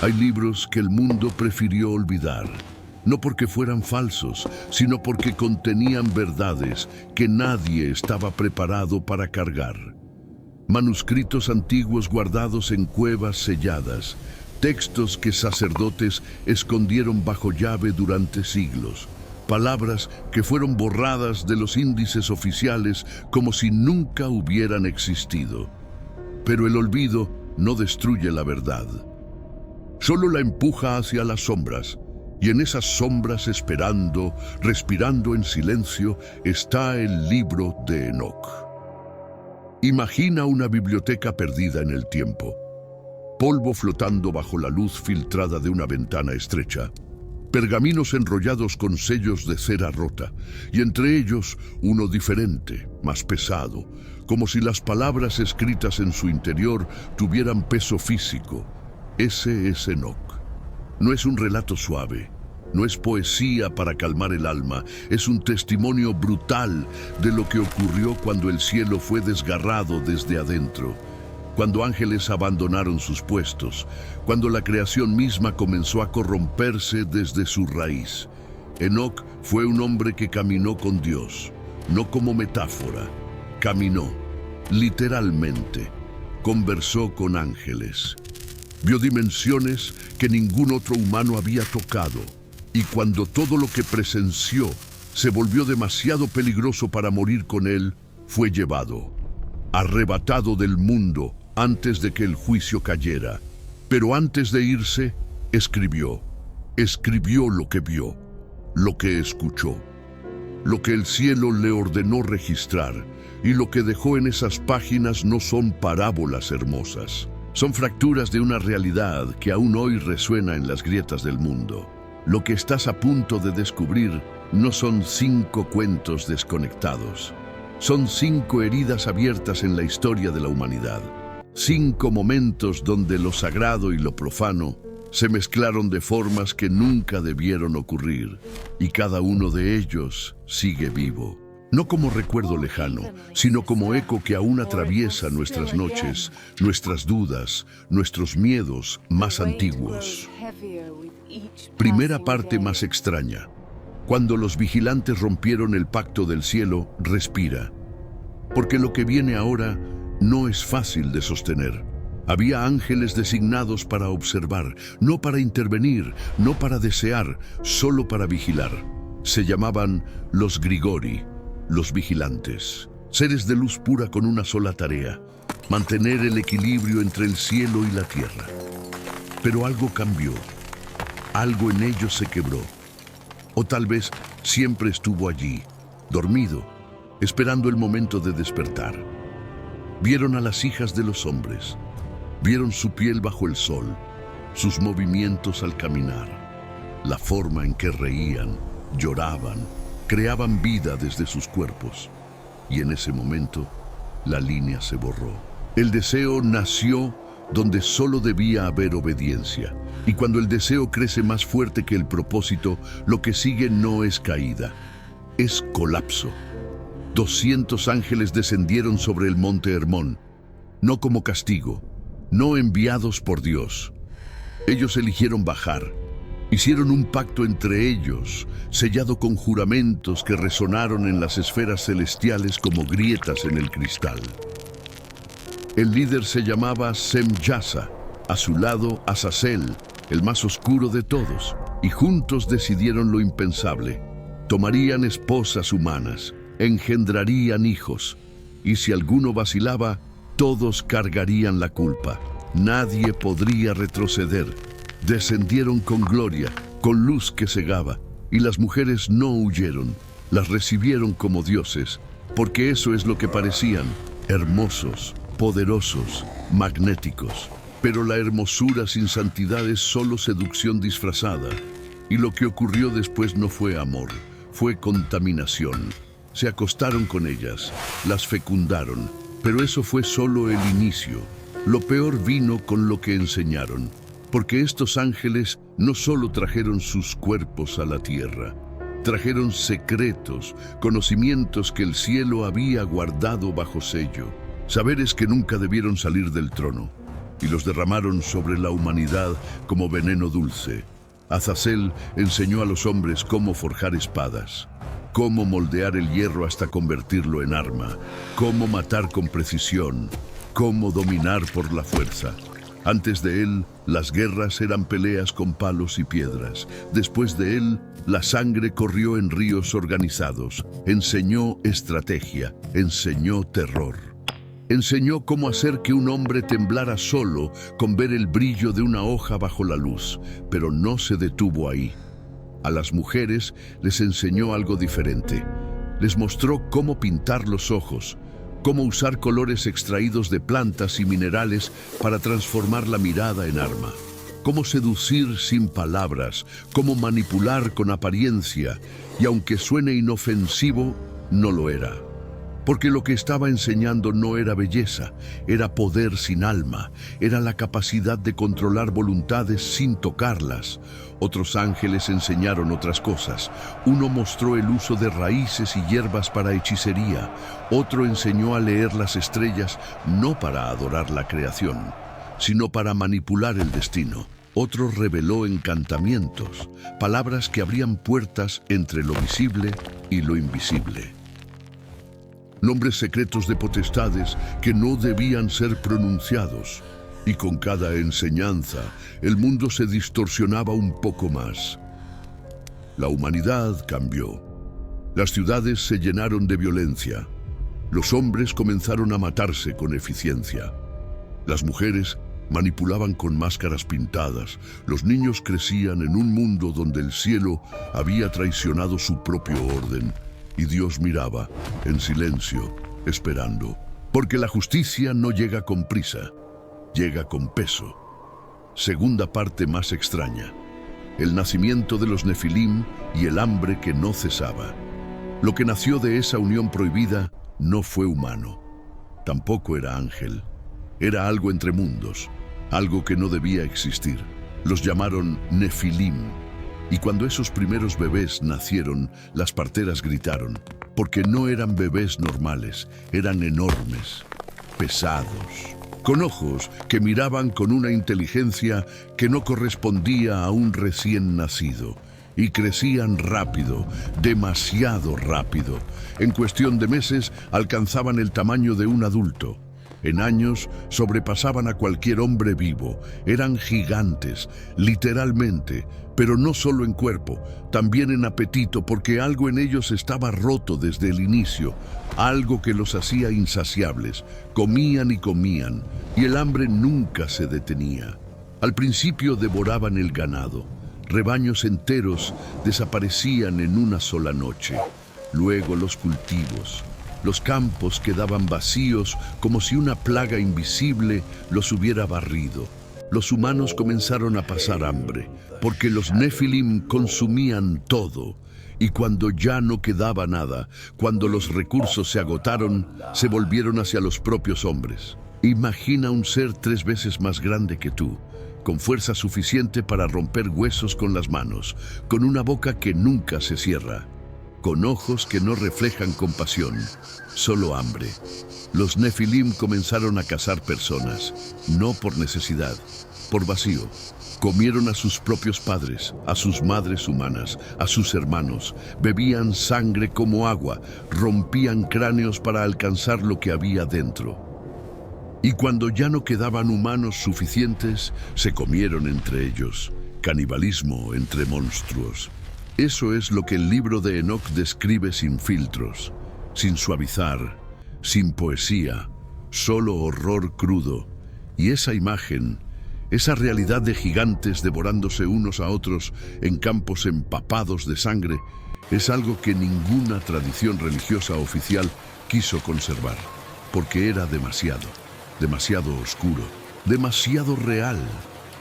Hay libros que el mundo prefirió olvidar, no porque fueran falsos, sino porque contenían verdades que nadie estaba preparado para cargar. Manuscritos antiguos guardados en cuevas selladas, textos que sacerdotes escondieron bajo llave durante siglos, palabras que fueron borradas de los índices oficiales como si nunca hubieran existido. Pero el olvido no destruye la verdad. Solo la empuja hacia las sombras, y en esas sombras, esperando, respirando en silencio, está el libro de Enoc. Imagina una biblioteca perdida en el tiempo. Polvo flotando bajo la luz filtrada de una ventana estrecha. Pergaminos enrollados con sellos de cera rota, y entre ellos uno diferente, más pesado, como si las palabras escritas en su interior tuvieran peso físico. Ese es Enoc. No es un relato suave, no es poesía para calmar el alma, es un testimonio brutal de lo que ocurrió cuando el cielo fue desgarrado desde adentro, cuando ángeles abandonaron sus puestos, cuando la creación misma comenzó a corromperse desde su raíz. Enoc fue un hombre que caminó con Dios, no como metáfora, caminó, literalmente, conversó con ángeles. Vio dimensiones que ningún otro humano había tocado, y cuando todo lo que presenció se volvió demasiado peligroso para morir con él, fue llevado, arrebatado del mundo antes de que el juicio cayera. Pero antes de irse, escribió lo que vio, lo que escuchó, lo que el cielo le ordenó registrar, y lo que dejó en esas páginas no son parábolas hermosas. Son fracturas de una realidad que aún hoy resuena en las grietas del mundo. Lo que estás a punto de descubrir no son 5 cuentos desconectados. Son 5 heridas abiertas en la historia de la humanidad. 5 momentos donde lo sagrado y lo profano se mezclaron de formas que nunca debieron ocurrir, y cada uno de ellos sigue vivo. No como recuerdo lejano, sino como eco que aún atraviesa nuestras noches, nuestras dudas, nuestros miedos más antiguos. Primera parte más extraña. Cuando los vigilantes rompieron el pacto del cielo, respira. Porque lo que viene ahora no es fácil de sostener. Había ángeles designados para observar, no para intervenir, no para desear, solo para vigilar. Se llamaban los Grigori, los vigilantes, seres de luz pura con una sola tarea: mantener el equilibrio entre el cielo y la tierra. Pero algo cambió, algo en ellos se quebró, o tal vez siempre estuvo allí, dormido, esperando el momento de despertar. Vieron a las hijas de los hombres, vieron su piel bajo el sol, sus movimientos al caminar, la forma en que reían, lloraban, creaban vida desde sus cuerpos, y en ese momento la línea se borró. El deseo nació donde solo debía haber obediencia, y cuando el deseo crece más fuerte que el propósito, lo que sigue no es caída, es colapso. 200 ángeles descendieron sobre el monte Hermón, no como castigo, no enviados por Dios. Ellos eligieron bajar. Hicieron un pacto entre ellos, sellado con juramentos que resonaron en las esferas celestiales como grietas en el cristal. El líder se llamaba Semyasa, a su lado Azazel, el más oscuro de todos, y juntos decidieron lo impensable. Tomarían esposas humanas, engendrarían hijos, y si alguno vacilaba, todos cargarían la culpa. Nadie podría retroceder. Descendieron con gloria, con luz que cegaba, y las mujeres no huyeron, las recibieron como dioses, porque eso es lo que parecían: hermosos, poderosos, magnéticos. Pero la hermosura sin santidad es solo seducción disfrazada, y lo que ocurrió después no fue amor, fue contaminación. Se acostaron con ellas, las fecundaron, pero eso fue solo el inicio. Lo peor vino con lo que enseñaron. Porque estos ángeles no solo trajeron sus cuerpos a la tierra, trajeron secretos, conocimientos que el cielo había guardado bajo sello, saberes que nunca debieron salir del trono. y los derramaron sobre la humanidad como veneno dulce. Azazel enseñó a los hombres cómo forjar espadas, cómo moldear el hierro hasta convertirlo en arma, cómo matar con precisión, cómo dominar por la fuerza. Antes de él, las guerras eran peleas con palos y piedras. Después de él, la sangre corrió en ríos organizados. Enseñó estrategia, enseñó terror. Enseñó cómo hacer que un hombre temblara solo con ver el brillo de una hoja bajo la luz, pero no se detuvo ahí. A las mujeres les enseñó algo diferente. Les mostró cómo pintar los ojos, cómo usar colores extraídos de plantas y minerales para transformar la mirada en arma, cómo seducir sin palabras, cómo manipular con apariencia, y aunque suene inofensivo, no lo era. Porque lo que estaba enseñando no era belleza, era poder sin alma, era la capacidad de controlar voluntades sin tocarlas. Otros ángeles enseñaron otras cosas. Uno mostró el uso de raíces y hierbas para hechicería. Otro enseñó a leer las estrellas no para adorar la creación, sino para manipular el destino. Otro reveló encantamientos, palabras que abrían puertas entre lo visible y lo invisible. Nombres secretos de potestades que no debían ser pronunciados. Y con cada enseñanza, el mundo se distorsionaba un poco más. La humanidad cambió. Las ciudades se llenaron de violencia. Los hombres comenzaron a matarse con eficiencia. Las mujeres manipulaban con máscaras pintadas. Los niños crecían en un mundo donde el cielo había traicionado su propio orden. Y Dios miraba, en silencio, esperando. Porque la justicia no llega con prisa, llega con peso. Segunda parte más extraña. El nacimiento de los Nefilim y el hambre que no cesaba. Lo que nació de esa unión prohibida no fue humano. Tampoco era ángel. Era algo entre mundos, algo que no debía existir. Los llamaron Nefilim. Y cuando esos primeros bebés nacieron, las parteras gritaron, porque no eran bebés normales, eran enormes, pesados, con ojos que miraban con una inteligencia que no correspondía a un recién nacido, y crecían rápido, demasiado rápido. En cuestión de meses alcanzaban el tamaño de un adulto. En años sobrepasaban a cualquier hombre vivo. Eran gigantes, literalmente, pero no solo en cuerpo, también en apetito, porque algo en ellos estaba roto desde el inicio, algo que los hacía insaciables. Comían y comían, y el hambre nunca se detenía. Al principio devoraban el ganado. Rebaños enteros desaparecían en una sola noche. Luego los cultivos. Los campos quedaban vacíos como si una plaga invisible los hubiera barrido. Los humanos comenzaron a pasar hambre, porque los Nefilim consumían todo. Y cuando ya no quedaba nada, cuando los recursos se agotaron, se volvieron hacia los propios hombres. Imagina un ser 3 veces más grande que tú, con fuerza suficiente para romper huesos con las manos, con una boca que nunca se cierra, con ojos que no reflejan compasión, solo hambre. Los Nefilim comenzaron a cazar personas, no por necesidad, por vacío. Comieron a sus propios padres, a sus madres humanas, a sus hermanos. Bebían sangre como agua, rompían cráneos para alcanzar lo que había dentro. Y cuando ya no quedaban humanos suficientes, se comieron entre ellos. Canibalismo entre monstruos. Eso es lo que el libro de Enoc describe sin filtros, sin suavizar, sin poesía, solo horror crudo. Y esa imagen, esa realidad de gigantes devorándose unos a otros en campos empapados de sangre, es algo que ninguna tradición religiosa oficial quiso conservar, porque era demasiado oscuro, demasiado real.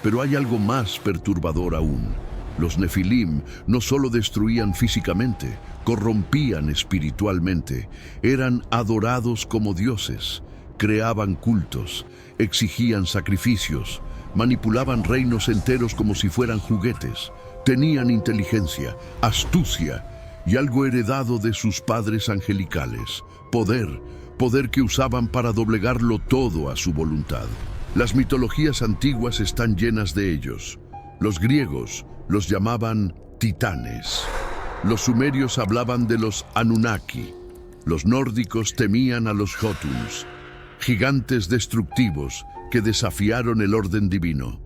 Pero hay algo más perturbador aún. Los Nefilim no solo destruían físicamente, corrompían espiritualmente, eran adorados como dioses, creaban cultos, exigían sacrificios, manipulaban reinos enteros como si fueran juguetes, tenían inteligencia, astucia y algo heredado de sus padres angelicales, poder que usaban para doblegarlo todo a su voluntad. Las mitologías antiguas están llenas de ellos. Los griegos los llamaban titanes. Los sumerios hablaban de los Anunnaki. Los nórdicos temían a los Jotuns, gigantes destructivos que desafiaron el orden divino.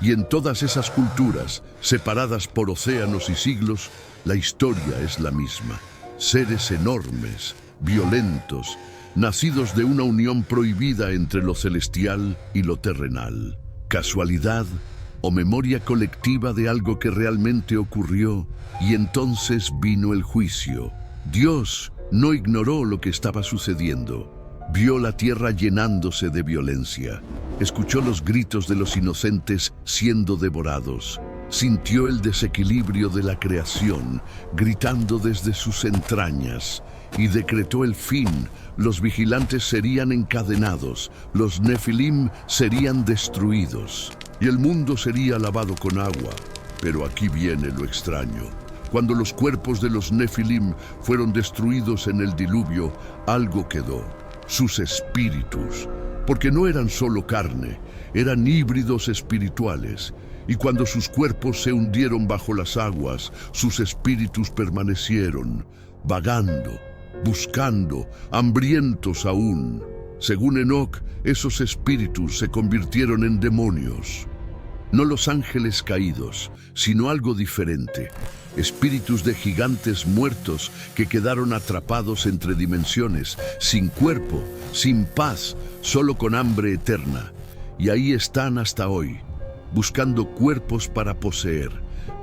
Y en todas esas culturas, separadas por océanos y siglos, la historia es la misma. Seres enormes, violentos, nacidos de una unión prohibida entre lo celestial y lo terrenal. ¿Casualidad o memoria colectiva de algo que realmente ocurrió? Y entonces vino el juicio. Dios no ignoró lo que estaba sucediendo. Vio la tierra llenándose de violencia. Escuchó los gritos de los inocentes siendo devorados. Sintió el desequilibrio de la creación, gritando desde sus entrañas, y decretó el fin. Los vigilantes serían encadenados, los Nefilim serían destruidos, y el mundo sería lavado con agua. Pero aquí viene lo extraño. Cuando los cuerpos de los Nefilim fueron destruidos en el diluvio, algo quedó: sus espíritus, porque no eran solo carne, eran híbridos espirituales. Y cuando sus cuerpos se hundieron bajo las aguas, sus espíritus permanecieron, vagando, buscando, hambrientos aún. Según Enoc, esos espíritus se convirtieron en demonios. No los ángeles caídos, sino algo diferente. Espíritus de gigantes muertos que quedaron atrapados entre dimensiones, sin cuerpo, sin paz, solo con hambre eterna. Y ahí están hasta hoy, buscando cuerpos para poseer,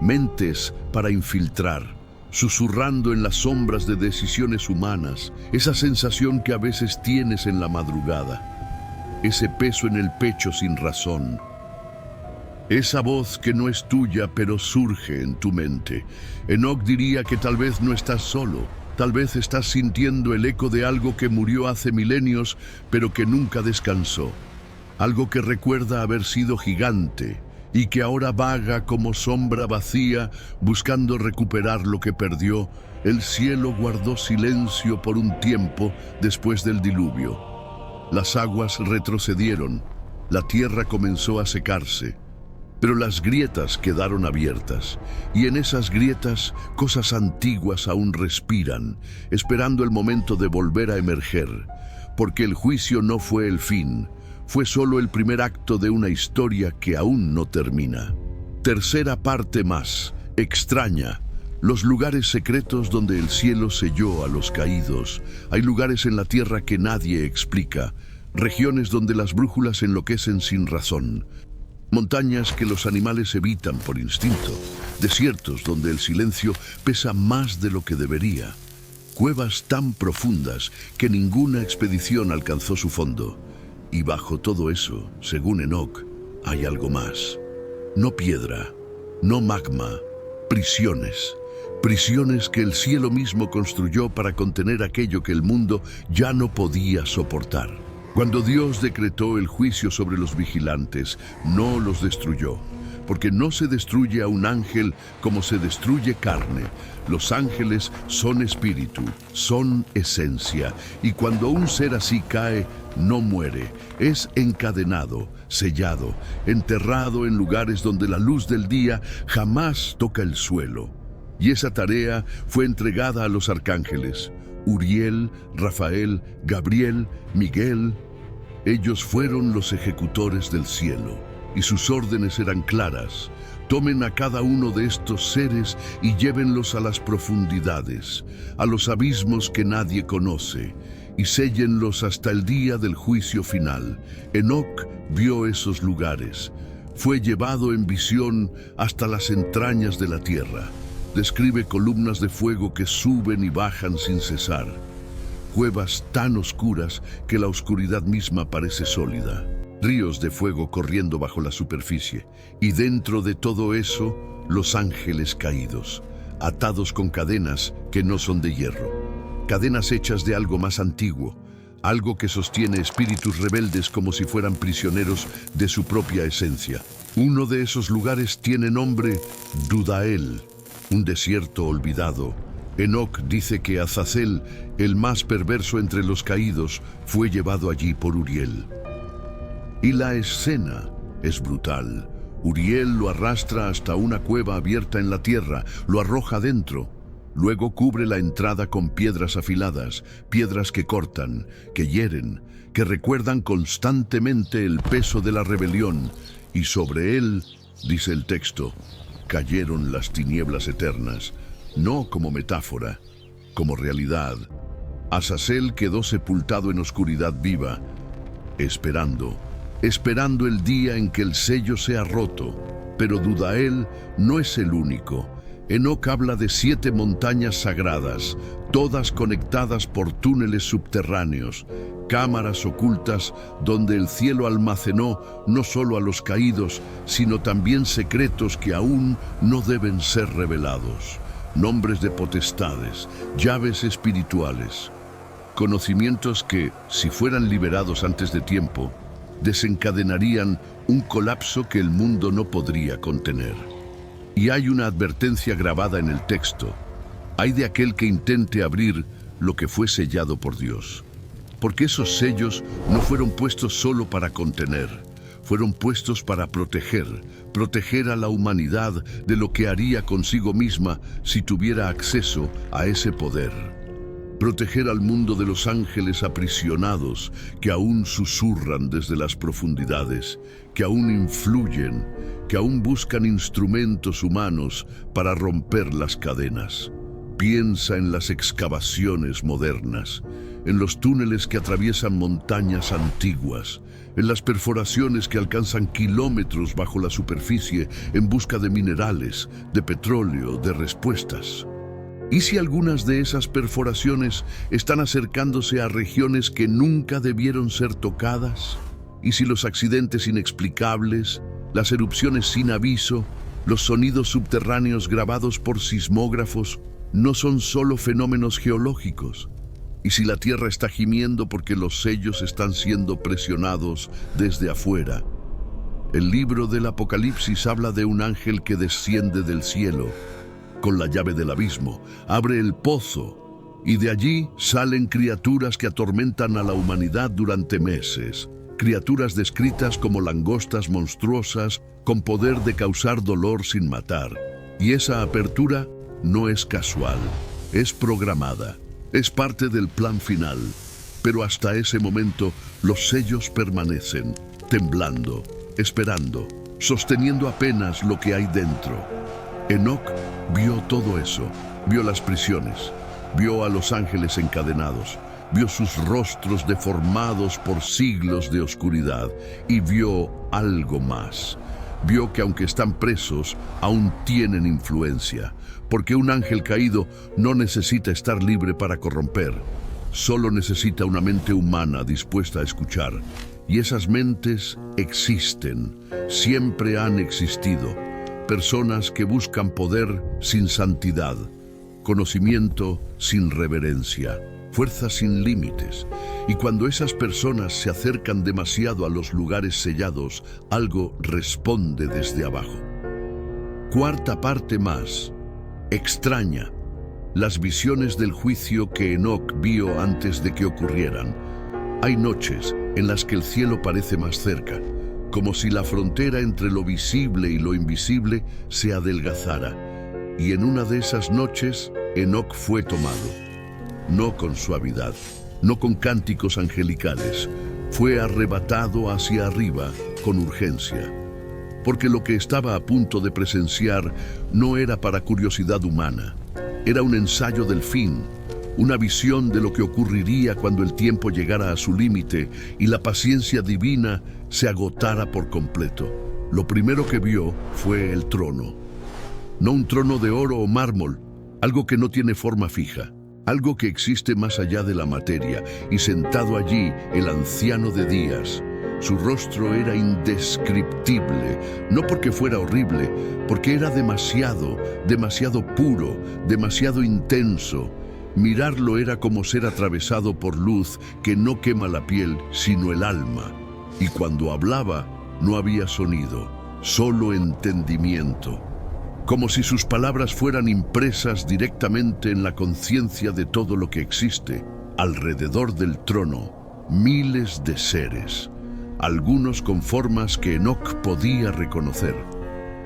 mentes para infiltrar, susurrando en las sombras de decisiones humanas, esa sensación que a veces tienes en la madrugada, ese peso en el pecho sin razón. Esa voz que no es tuya, pero surge en tu mente. Enoc diría que tal vez no estás solo. Tal vez estás sintiendo el eco de algo que murió hace milenios, pero que nunca descansó. Algo que recuerda haber sido gigante y que ahora vaga como sombra vacía, buscando recuperar lo que perdió. El cielo guardó silencio por un tiempo después del diluvio. Las aguas retrocedieron, la tierra comenzó a secarse. Pero las grietas quedaron abiertas, y en esas grietas cosas antiguas aún respiran, esperando el momento de volver a emerger, porque el juicio no fue el fin, fue solo el primer acto de una historia que aún no termina. Tercera parte más, extraña, los lugares secretos donde el cielo selló a los caídos. Hay lugares en la tierra que nadie explica, regiones donde las brújulas enloquecen sin razón. Montañas que los animales evitan por instinto, desiertos donde el silencio pesa más de lo que debería, cuevas tan profundas que ninguna expedición alcanzó su fondo. Y bajo todo eso, según Enoc, hay algo más. No piedra, no magma, prisiones. Prisiones que el cielo mismo construyó para contener aquello que el mundo ya no podía soportar. Cuando Dios decretó el juicio sobre los vigilantes, no los destruyó, porque no se destruye a un ángel como se destruye carne. Los ángeles son espíritu, son esencia, y cuando un ser así cae, no muere, es encadenado, sellado, enterrado en lugares donde la luz del día jamás toca el suelo. Y esa tarea fue entregada a los arcángeles, Uriel, Rafael, Gabriel, Miguel. Ellos fueron los ejecutores del cielo, y sus órdenes eran claras. Tomen a cada uno de estos seres y llévenlos a las profundidades, a los abismos que nadie conoce, y séllenlos hasta el día del juicio final. Enoc vio esos lugares. Fue llevado en visión hasta las entrañas de la tierra. Describe columnas de fuego que suben y bajan sin cesar. Cuevas tan oscuras que la oscuridad misma parece sólida. Ríos de fuego corriendo bajo la superficie. Y dentro de todo eso, los ángeles caídos, atados con cadenas que no son de hierro. Cadenas hechas de algo más antiguo, algo que sostiene espíritus rebeldes como si fueran prisioneros de su propia esencia. Uno de esos lugares tiene nombre Dudael, un desierto olvidado. Enoc dice que Azazel, el más perverso entre los caídos, fue llevado allí por Uriel. Y la escena es brutal. Uriel lo arrastra hasta una cueva abierta en la tierra, lo arroja dentro. Luego cubre la entrada con piedras afiladas, piedras que cortan, que hieren, que recuerdan constantemente el peso de la rebelión. Y sobre él, dice el texto, cayeron las tinieblas eternas, no como metáfora, como realidad. Azazel quedó sepultado en oscuridad viva, esperando el día en que el sello sea roto. Pero Dudael no es el único. Enoc habla de 7 montañas sagradas, todas conectadas por túneles subterráneos, cámaras ocultas donde el cielo almacenó no solo a los caídos, sino también secretos que aún no deben ser revelados. Nombres de potestades, llaves espirituales, conocimientos que, si fueran liberados antes de tiempo, desencadenarían un colapso que el mundo no podría contener. Y hay una advertencia grabada en el texto: hay de aquel que intente abrir lo que fue sellado por Dios. Porque esos sellos no fueron puestos solo para contener, fueron puestos para proteger a la humanidad de lo que haría consigo misma si tuviera acceso a ese poder. Proteger al mundo de los ángeles aprisionados que aún susurran desde las profundidades, que aún influyen, que aún buscan instrumentos humanos para romper las cadenas. Piensa en las excavaciones modernas, en los túneles que atraviesan montañas antiguas, en las perforaciones que alcanzan kilómetros bajo la superficie en busca de minerales, de petróleo, de respuestas. ¿Y si algunas de esas perforaciones están acercándose a regiones que nunca debieron ser tocadas? ¿Y si los accidentes inexplicables, las erupciones sin aviso, los sonidos subterráneos grabados por sismógrafos no son solo fenómenos geológicos? ¿Y si la tierra está gimiendo porque los sellos están siendo presionados desde afuera? El libro del Apocalipsis habla de un ángel que desciende del cielo con la llave del abismo, abre el pozo, y de allí salen criaturas que atormentan a la humanidad durante meses. Criaturas descritas como langostas monstruosas con poder de causar dolor sin matar. Y esa apertura no es casual, es programada, es parte del plan final. Pero hasta ese momento los sellos permanecen, temblando, esperando, sosteniendo apenas lo que hay dentro. Enoc vio todo eso, vio las prisiones, vio a los ángeles encadenados, vio sus rostros deformados por siglos de oscuridad y vio algo más. Vio que aunque están presos, aún tienen influencia, porque un ángel caído no necesita estar libre para corromper, solo necesita una mente humana dispuesta a escuchar. Y esas mentes existen, siempre han existido. Personas que buscan poder sin santidad, conocimiento sin reverencia, fuerza sin límites. Y cuando esas personas se acercan demasiado a los lugares sellados, algo responde desde abajo. Cuarta parte más. Extraña. Las visiones del juicio que Enoc vio antes de que ocurrieran. Hay noches en las que el cielo parece más cerca, como si la frontera entre lo visible y lo invisible se adelgazara. Y en una de esas noches, Enoc fue tomado. No con suavidad, no con cánticos angelicales. Fue arrebatado hacia arriba con urgencia. Porque lo que estaba a punto de presenciar no era para curiosidad humana. Era un ensayo del fin, una visión de lo que ocurriría cuando el tiempo llegara a su límite y la paciencia divina se agotara por completo. Lo primero que vio fue el trono. No un trono de oro o mármol, algo que no tiene forma fija, algo que existe más allá de la materia, y sentado allí el anciano de días. Su rostro era indescriptible, no porque fuera horrible, porque era demasiado puro, demasiado intenso. Mirarlo era como ser atravesado por luz que no quema la piel, sino el alma. Y cuando hablaba, no había sonido, solo entendimiento. Como si sus palabras fueran impresas directamente en la conciencia de todo lo que existe. Alrededor del trono, miles de seres. algunos con formas que Enoc podía reconocer,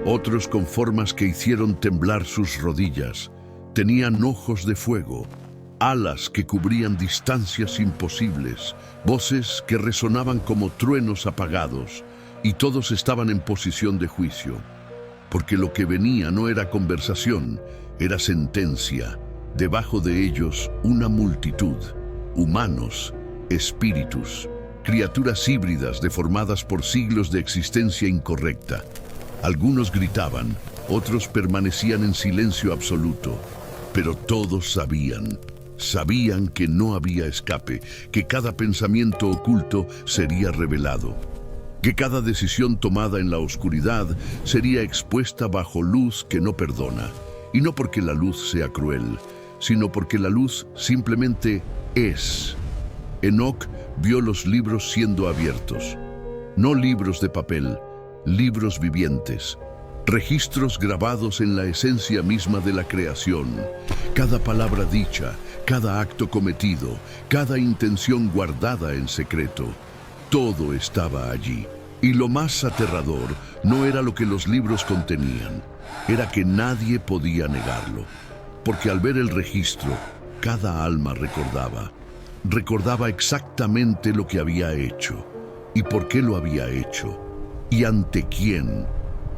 otros con formas que hicieron temblar sus rodillas. Tenían ojos de fuego, alas que cubrían distancias imposibles, voces que resonaban como truenos apagados, y todos estaban en posición de juicio, porque lo que venía no era conversación, era sentencia. Debajo de ellos una multitud, humanos, espíritus, criaturas híbridas deformadas por siglos de existencia incorrecta. Algunos gritaban, otros permanecían en silencio absoluto, pero todos sabían que no había escape, que cada pensamiento oculto sería revelado, que cada decisión tomada en la oscuridad sería expuesta bajo luz que no perdona, y no porque la luz sea cruel, sino porque la luz simplemente es. Enoc vio los libros siendo abiertos, no libros de papel, libros vivientes, registros grabados en la esencia misma de la creación. Cada palabra dicha, cada acto cometido, cada intención guardada en secreto, todo estaba allí. Y lo más aterrador no era lo que los libros contenían, era que nadie podía negarlo. Porque al ver el registro, cada alma recordaba exactamente lo que había hecho, y por qué lo había hecho, y ante quién.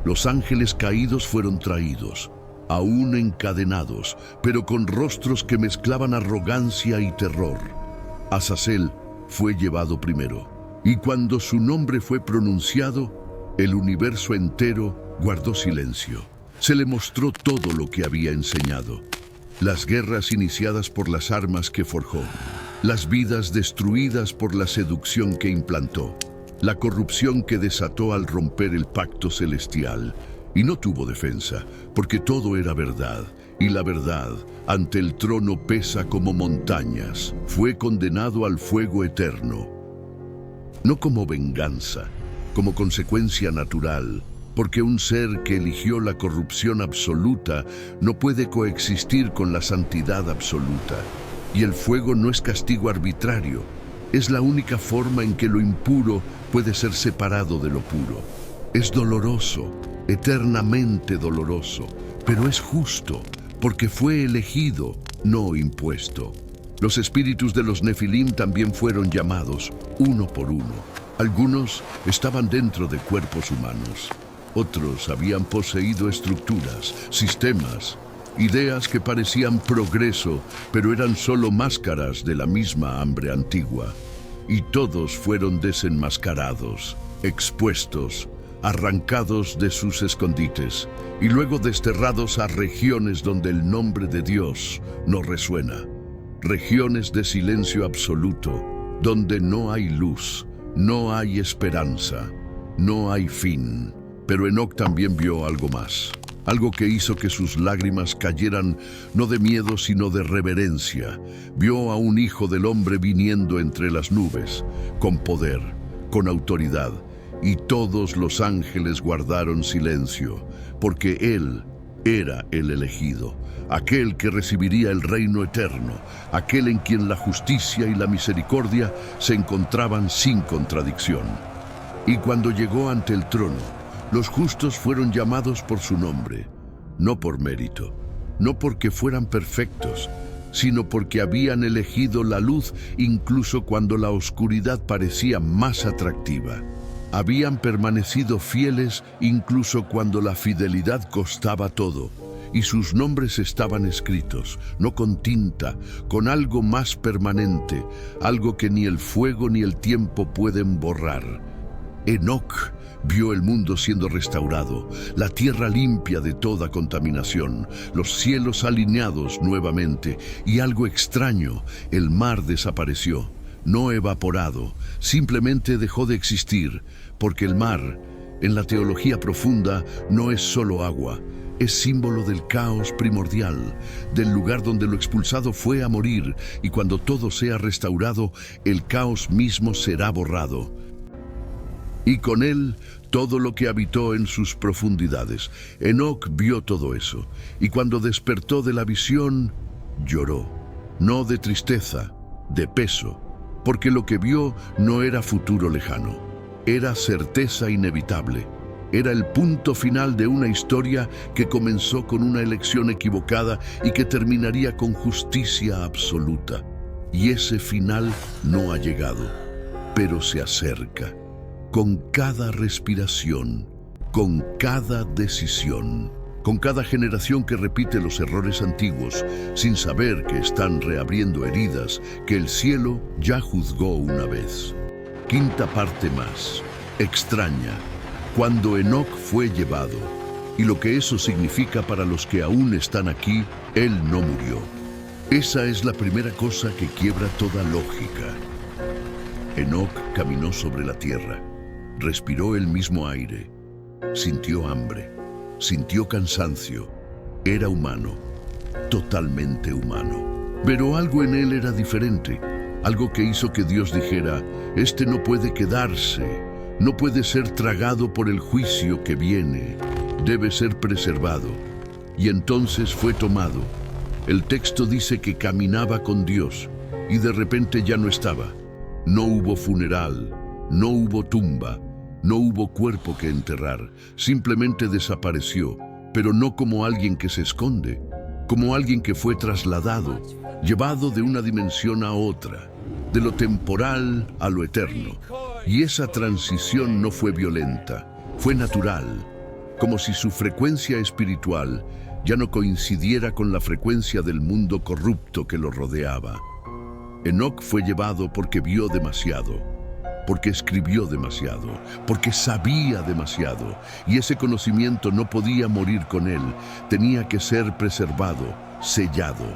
Los ángeles caídos fueron traídos, aún encadenados, pero con rostros que mezclaban arrogancia y terror. Azazel fue llevado primero, y cuando su nombre fue pronunciado, el universo entero guardó silencio. Se le mostró todo lo que había enseñado. Las guerras iniciadas por las armas que forjó, las vidas destruidas por la seducción que implantó, la corrupción que desató al romper el pacto celestial. Y no tuvo defensa, porque todo era verdad, y la verdad ante el trono pesa como montañas. Fue condenado al fuego eterno, no como venganza, como consecuencia natural, porque un ser que eligió la corrupción absoluta no puede coexistir con la santidad absoluta. Y el fuego no es castigo arbitrario, es la única forma en que lo impuro puede ser separado de lo puro. Es doloroso, eternamente doloroso, pero es justo, porque fue elegido, no impuesto. Los espíritus de los Nefilim también fueron llamados, uno por uno. Algunos estaban dentro de cuerpos humanos. Otros habían poseído estructuras, sistemas, ideas que parecían progreso, pero eran solo máscaras de la misma hambre antigua. Y todos fueron desenmascarados, expuestos, arrancados de sus escondites, y luego desterrados a regiones donde el nombre de Dios no resuena. Regiones de silencio absoluto, donde no hay luz, no hay esperanza, no hay fin. Pero Enoc también vio algo más, algo que hizo que sus lágrimas cayeran no de miedo sino de reverencia. Vio a un hijo del hombre viniendo entre las nubes, con poder, con autoridad, y todos los ángeles guardaron silencio, porque él era el elegido, aquel que recibiría el reino eterno, aquel en quien la justicia y la misericordia se encontraban sin contradicción. Y cuando llegó ante el trono, los justos fueron llamados por su nombre, no por mérito, no porque fueran perfectos, sino porque habían elegido la luz incluso cuando la oscuridad parecía más atractiva. Habían permanecido fieles incluso cuando la fidelidad costaba todo, y sus nombres estaban escritos, no con tinta, con algo más permanente, algo que ni el fuego ni el tiempo pueden borrar. Enoc vio el mundo siendo restaurado, la tierra limpia de toda contaminación, los cielos alineados nuevamente, y algo extraño, el mar desapareció, no evaporado, simplemente dejó de existir, porque el mar, en la teología profunda, no es solo agua, es símbolo del caos primordial, del lugar donde lo expulsado fue a morir, y cuando todo sea restaurado, el caos mismo será borrado. Y con él, todo lo que habitó en sus profundidades. Enoc vio todo eso, y cuando despertó de la visión, lloró, no de tristeza, de peso, porque lo que vio no era futuro lejano. Era certeza inevitable. Era el punto final de una historia que comenzó con una elección equivocada y que terminaría con justicia absoluta. Y ese final no ha llegado, pero se acerca. Con cada respiración, con cada decisión, con cada generación que repite los errores antiguos, sin saber que están reabriendo heridas que el cielo ya juzgó una vez. Quinta parte más, extraña, cuando Enoc fue llevado, y lo que eso significa para los que aún están aquí, él no murió. Esa es la primera cosa que quiebra toda lógica. Enoc caminó sobre la tierra, respiró el mismo aire, sintió hambre, sintió cansancio, era humano, totalmente humano. Pero algo en él era diferente, algo que hizo que Dios dijera, este no puede quedarse. No puede ser tragado por el juicio que viene, debe ser preservado. Y entonces fue tomado. El texto dice que caminaba con Dios y de repente ya no estaba. No hubo funeral, no hubo tumba, no hubo cuerpo que enterrar. Simplemente desapareció, pero no como alguien que se esconde, como alguien que fue trasladado, llevado de una dimensión a otra, de lo temporal a lo eterno. Y esa transición no fue violenta, fue natural, como si su frecuencia espiritual ya no coincidiera con la frecuencia del mundo corrupto que lo rodeaba. Enoc fue llevado porque vio demasiado, porque escribió demasiado, porque sabía demasiado, y ese conocimiento no podía morir con él, tenía que ser preservado, sellado,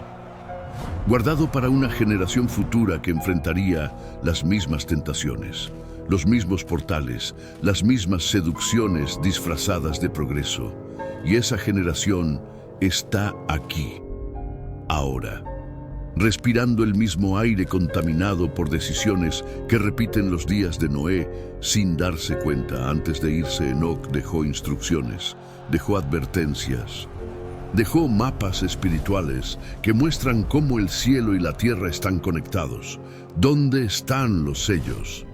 guardado para una generación futura que enfrentaría las mismas tentaciones, los mismos portales, las mismas seducciones disfrazadas de progreso. Y esa generación está aquí, ahora, respirando el mismo aire contaminado por decisiones que repiten los días de Noé sin darse cuenta. Antes de irse, Enoc dejó instrucciones, dejó advertencias, dejó mapas espirituales que muestran cómo el cielo y la tierra están conectados, dónde están los sellos,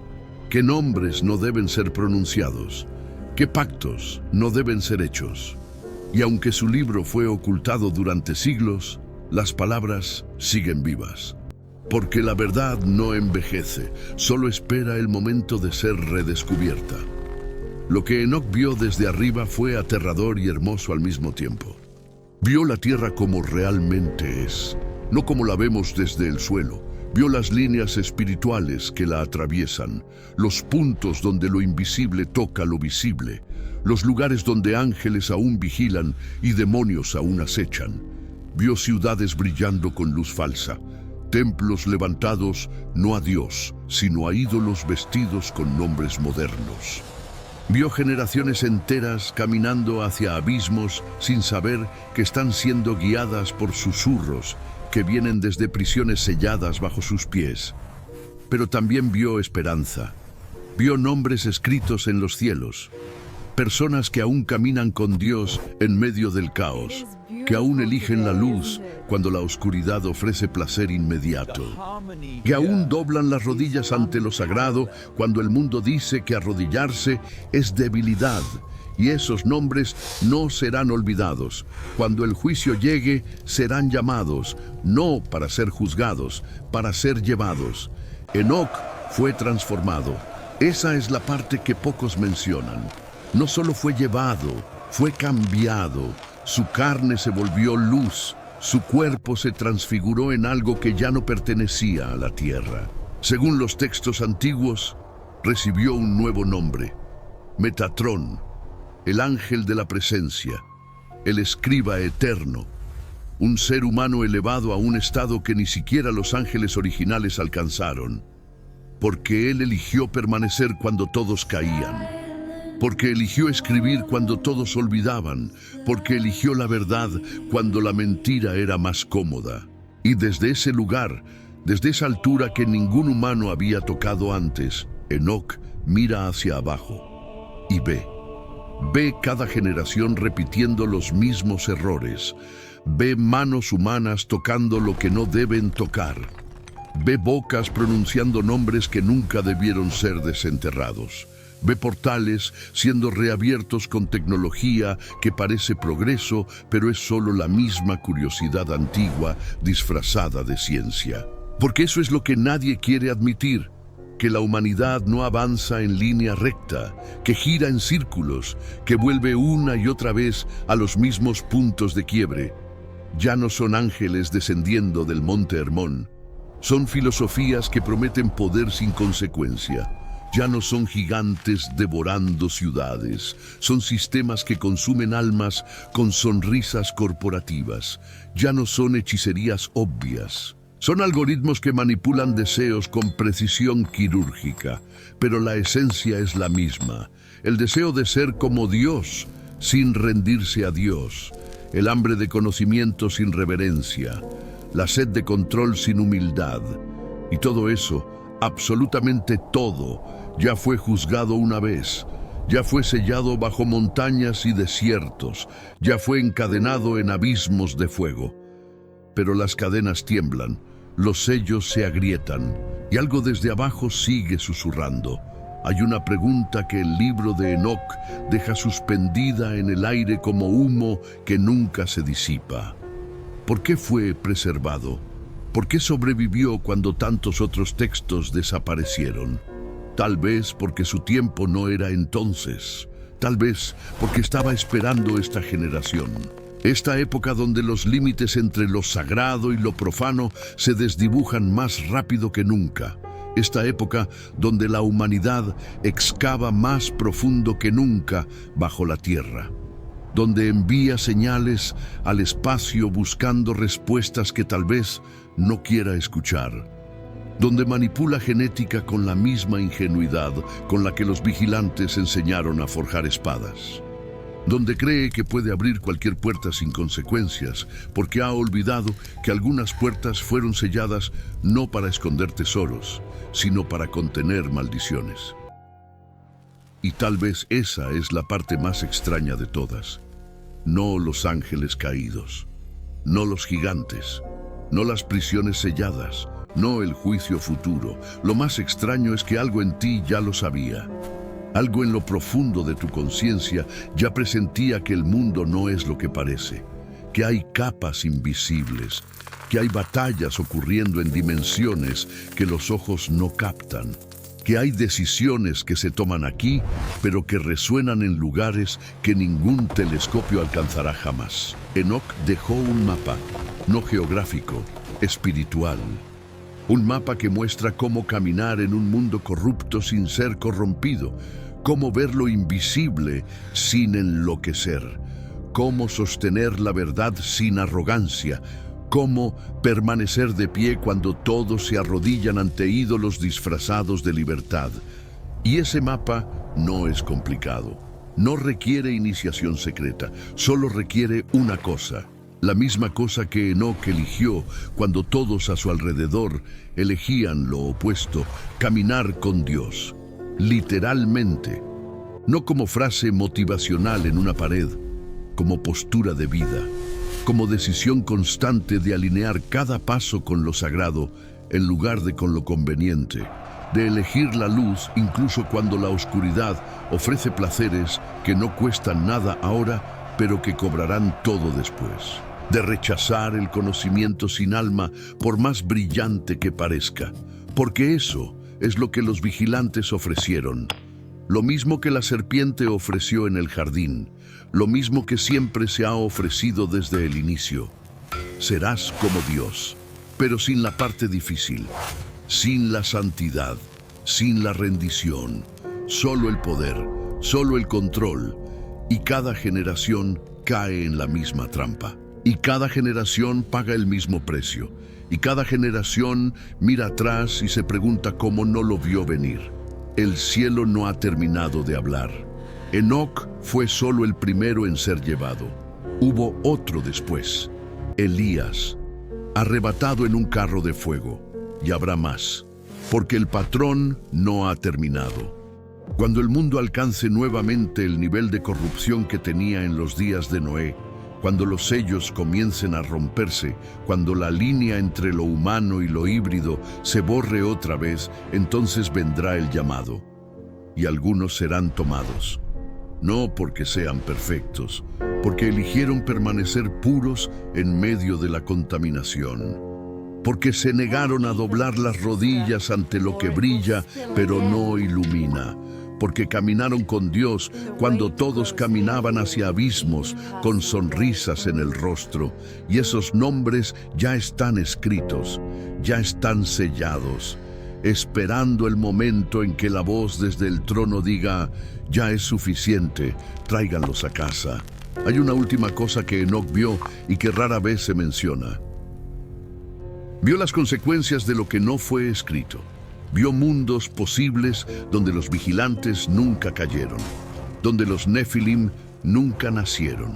qué nombres no deben ser pronunciados, qué pactos no deben ser hechos. Y aunque su libro fue ocultado durante siglos, las palabras siguen vivas. Porque la verdad no envejece, solo espera el momento de ser redescubierta. Lo que Enoc vio desde arriba fue aterrador y hermoso al mismo tiempo. Vio la tierra como realmente es, no como la vemos desde el suelo. Vio las líneas espirituales que la atraviesan, los puntos donde lo invisible toca lo visible, los lugares donde ángeles aún vigilan y demonios aún acechan. Vio ciudades brillando con luz falsa, templos levantados no a Dios, sino a ídolos vestidos con nombres modernos. Vio generaciones enteras caminando hacia abismos sin saber que están siendo guiadas por susurros que vienen desde prisiones selladas bajo sus pies. Pero también vio esperanza. Vio nombres escritos en los cielos. Personas que aún caminan con Dios en medio del caos, que aún eligen la luz cuando la oscuridad ofrece placer inmediato, que aún doblan las rodillas ante lo sagrado cuando el mundo dice que arrodillarse es debilidad. Y esos nombres no serán olvidados. Cuando el juicio llegue, serán llamados, no para ser juzgados, para ser llevados. Enoc fue transformado. Esa es la parte que pocos mencionan. No solo fue llevado, fue cambiado. Su carne se volvió luz. Su cuerpo se transfiguró en algo que ya no pertenecía a la tierra. Según los textos antiguos, recibió un nuevo nombre, Metatrón, el ángel de la presencia, el escriba eterno, un ser humano elevado a un estado que ni siquiera los ángeles originales alcanzaron, porque él eligió permanecer cuando todos caían, porque eligió escribir cuando todos olvidaban, porque eligió la verdad cuando la mentira era más cómoda. Y desde ese lugar, desde esa altura que ningún humano había tocado antes, Enoc mira hacia abajo y ve cada generación repitiendo los mismos errores. Ve manos humanas tocando lo que no deben tocar. Ve bocas pronunciando nombres que nunca debieron ser desenterrados. Ve portales siendo reabiertos con tecnología que parece progreso, pero es solo la misma curiosidad antigua disfrazada de ciencia. Porque eso es lo que nadie quiere admitir, que la humanidad no avanza en línea recta, que gira en círculos, que vuelve una y otra vez a los mismos puntos de quiebre. Ya no son ángeles descendiendo del monte Hermón, son filosofías que prometen poder sin consecuencia. Ya no son gigantes devorando ciudades, son sistemas que consumen almas con sonrisas corporativas. Ya no son hechicerías obvias. Son algoritmos que manipulan deseos con precisión quirúrgica, pero la esencia es la misma. El deseo de ser como Dios, sin rendirse a Dios. El hambre de conocimiento sin reverencia. La sed de control sin humildad. Y todo eso, absolutamente todo, ya fue juzgado una vez. Ya fue sellado bajo montañas y desiertos. Ya fue encadenado en abismos de fuego. Pero las cadenas tiemblan, los sellos se agrietan y algo desde abajo sigue susurrando. Hay una pregunta que el libro de Enoc deja suspendida en el aire como humo que nunca se disipa. ¿Por qué fue preservado? ¿Por qué sobrevivió cuando tantos otros textos desaparecieron? Tal vez porque su tiempo no era entonces. Tal vez porque estaba esperando esta generación. Esta época donde los límites entre lo sagrado y lo profano se desdibujan más rápido que nunca. Esta época donde la humanidad excava más profundo que nunca bajo la tierra. Donde envía señales al espacio buscando respuestas que tal vez no quiera escuchar. Donde manipula genética con la misma ingenuidad con la que los vigilantes enseñaron a forjar espadas. Donde cree que puede abrir cualquier puerta sin consecuencias, porque ha olvidado que algunas puertas fueron selladas no para esconder tesoros, sino para contener maldiciones. Y tal vez esa es la parte más extraña de todas. No los ángeles caídos, no los gigantes, no las prisiones selladas, no el juicio futuro. Lo más extraño es que algo en ti ya lo sabía. Algo en lo profundo de tu conciencia ya presentía que el mundo no es lo que parece, que hay capas invisibles, que hay batallas ocurriendo en dimensiones que los ojos no captan, que hay decisiones que se toman aquí, pero que resuenan en lugares que ningún telescopio alcanzará jamás. Enoc dejó un mapa, no geográfico, espiritual. Un mapa que muestra cómo caminar en un mundo corrupto sin ser corrompido, cómo ver lo invisible sin enloquecer, cómo sostener la verdad sin arrogancia, cómo permanecer de pie cuando todos se arrodillan ante ídolos disfrazados de libertad. Y ese mapa no es complicado, no requiere iniciación secreta, solo requiere una cosa. La misma cosa que Enoc eligió cuando todos a su alrededor elegían lo opuesto, caminar con Dios. Literalmente, no como frase motivacional en una pared, como postura de vida, como decisión constante de alinear cada paso con lo sagrado en lugar de con lo conveniente, de elegir la luz incluso cuando la oscuridad ofrece placeres que no cuestan nada ahora, pero que cobrarán todo después, de rechazar el conocimiento sin alma por más brillante que parezca, porque eso es lo que los vigilantes ofrecieron. Lo mismo que la serpiente ofreció en el jardín, lo mismo que siempre se ha ofrecido desde el inicio. Serás como Dios, pero sin la parte difícil, sin la santidad, sin la rendición, solo el poder, solo el control, y cada generación cae en la misma trampa. Y cada generación paga el mismo precio. Y cada generación mira atrás y se pregunta cómo no lo vio venir. El cielo no ha terminado de hablar. Enoc fue solo el primero en ser llevado. Hubo otro después, Elías, arrebatado en un carro de fuego. Y habrá más, porque el patrón no ha terminado. Cuando el mundo alcance nuevamente el nivel de corrupción que tenía en los días de Noé, cuando los sellos comiencen a romperse, cuando la línea entre lo humano y lo híbrido se borre otra vez, entonces vendrá el llamado. y algunos serán tomados. No porque sean perfectos, porque eligieron permanecer puros en medio de la contaminación. Porque se negaron a doblar las rodillas ante lo que brilla, pero no ilumina. Porque caminaron con Dios cuando todos caminaban hacia abismos, con sonrisas en el rostro. Y esos nombres ya están escritos, ya están sellados, esperando el momento en que la voz desde el trono diga: ya es suficiente, tráiganlos a casa. Hay una última cosa que Enoc vio y que rara vez se menciona. Vio las consecuencias de lo que no fue escrito. Vio mundos posibles donde los vigilantes nunca cayeron, donde los Nefilim nunca nacieron,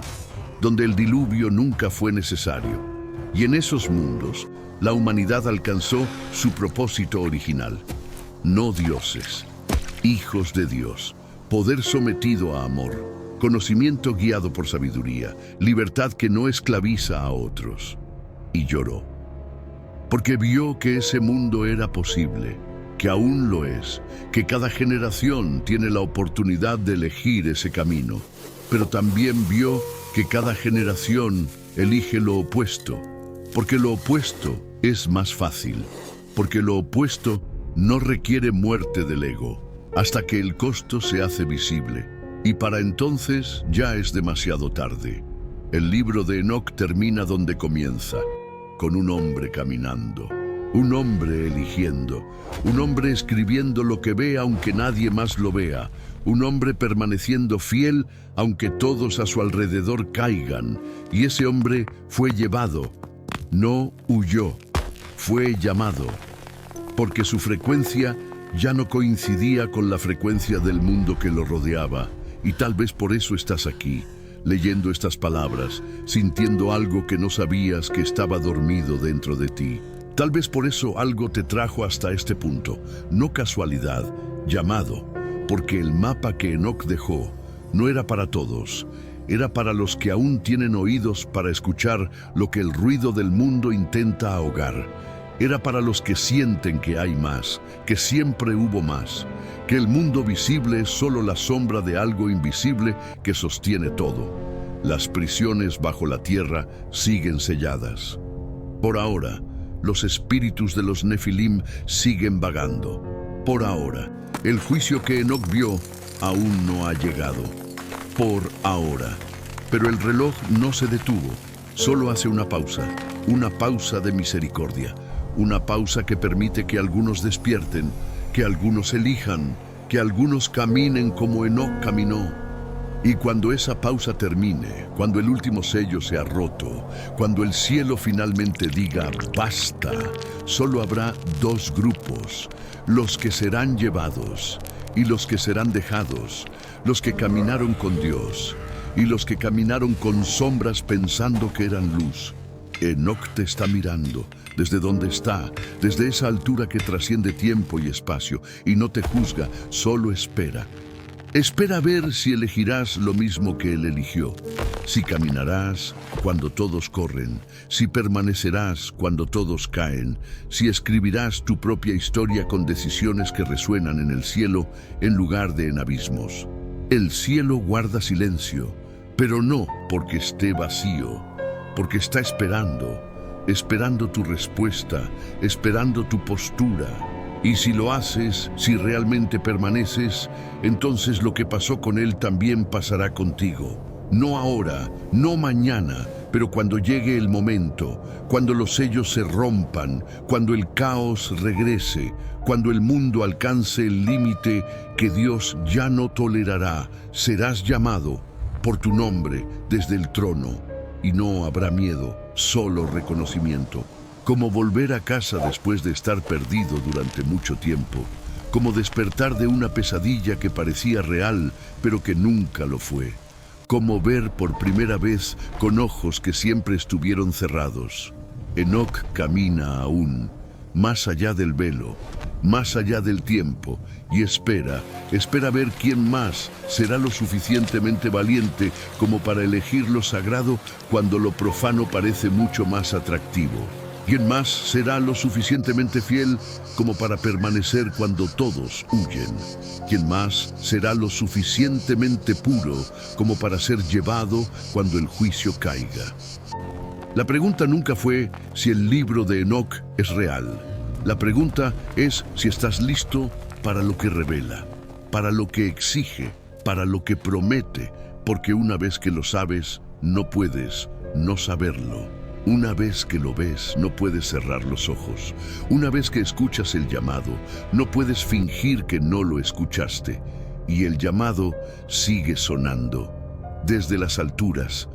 donde el diluvio nunca fue necesario. Y en esos mundos, la humanidad alcanzó su propósito original. No dioses, hijos de Dios, poder sometido a amor, conocimiento guiado por sabiduría, libertad que no esclaviza a otros. Y lloró, porque vio que ese mundo era posible, que aún lo es, que cada generación tiene la oportunidad de elegir ese camino, pero también vio que cada generación elige lo opuesto, porque lo opuesto es más fácil, porque lo opuesto no requiere muerte del ego, hasta que el costo se hace visible, y para entonces ya es demasiado tarde. El libro de Enoc termina donde comienza, con un hombre caminando. Un hombre eligiendo, un hombre escribiendo lo que ve aunque nadie más lo vea, un hombre permaneciendo fiel aunque todos a su alrededor caigan, y ese hombre fue llevado, no huyó, fue llamado, porque su frecuencia ya no coincidía con la frecuencia del mundo que lo rodeaba, y tal vez por eso estás aquí, leyendo estas palabras, sintiendo algo que no sabías que estaba dormido dentro de ti. Tal vez por eso algo te trajo hasta este punto, no casualidad, llamado, porque el mapa que Enoc dejó no era para todos, era para los que aún tienen oídos para escuchar lo que el ruido del mundo intenta ahogar. Era para los que sienten que hay más, que siempre hubo más, que el mundo visible es solo la sombra de algo invisible que sostiene todo. Las prisiones bajo la tierra siguen selladas. Por ahora, los espíritus de los Nefilim siguen vagando. Por ahora, el juicio que Enoc vio aún no ha llegado. Por ahora. Pero el reloj no se detuvo, solo hace una pausa de misericordia, una pausa que permite que algunos despierten, que algunos elijan, que algunos caminen como Enoc caminó. Y cuando esa pausa termine, cuando el último sello sea roto, cuando el cielo finalmente diga basta, solo habrá dos grupos, los que serán llevados y los que serán dejados, los que caminaron con Dios y los que caminaron con sombras pensando que eran luz. Enoc te está mirando, desde donde está, desde esa altura que trasciende tiempo y espacio, y no te juzga, solo espera. Espera a ver si elegirás lo mismo que él eligió, si caminarás cuando todos corren, si permanecerás cuando todos caen, si escribirás tu propia historia con decisiones que resuenan en el cielo en lugar de en abismos. El cielo guarda silencio, pero no porque esté vacío, porque está esperando tu respuesta, esperando tu postura. Y si lo haces, si realmente permaneces, entonces lo que pasó con él también pasará contigo. No ahora, no mañana, pero cuando llegue el momento, cuando los sellos se rompan, cuando el caos regrese, cuando el mundo alcance el límite que Dios ya no tolerará, serás llamado por tu nombre desde el trono, y no habrá miedo, solo reconocimiento. Como volver a casa después de estar perdido durante mucho tiempo, como despertar de una pesadilla que parecía real, pero que nunca lo fue, como ver por primera vez con ojos que siempre estuvieron cerrados. Enoc camina aún, más allá del velo, más allá del tiempo, y espera ver quién más será lo suficientemente valiente como para elegir lo sagrado cuando lo profano parece mucho más atractivo. ¿Quién más será lo suficientemente fiel como para permanecer cuando todos huyen? ¿Quién más será lo suficientemente puro como para ser llevado cuando el juicio caiga? La pregunta nunca fue si el libro de Enoc es real. La pregunta es si estás listo para lo que revela, para lo que exige, para lo que promete, porque una vez que lo sabes, no puedes no saberlo. Una vez que lo ves, no puedes cerrar los ojos. Una vez que escuchas el llamado, no puedes fingir que no lo escuchaste. Y el llamado sigue sonando. Desde las alturas,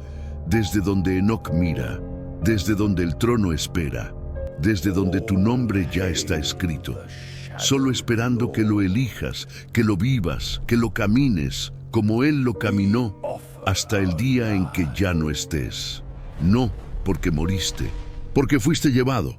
desde donde Enoc mira, desde donde el trono espera, desde donde tu nombre ya está escrito, solo esperando que lo elijas, que lo vivas, que lo camines, como Él lo caminó, hasta el día en que ya no estés. No porque moriste, porque fuiste llevado.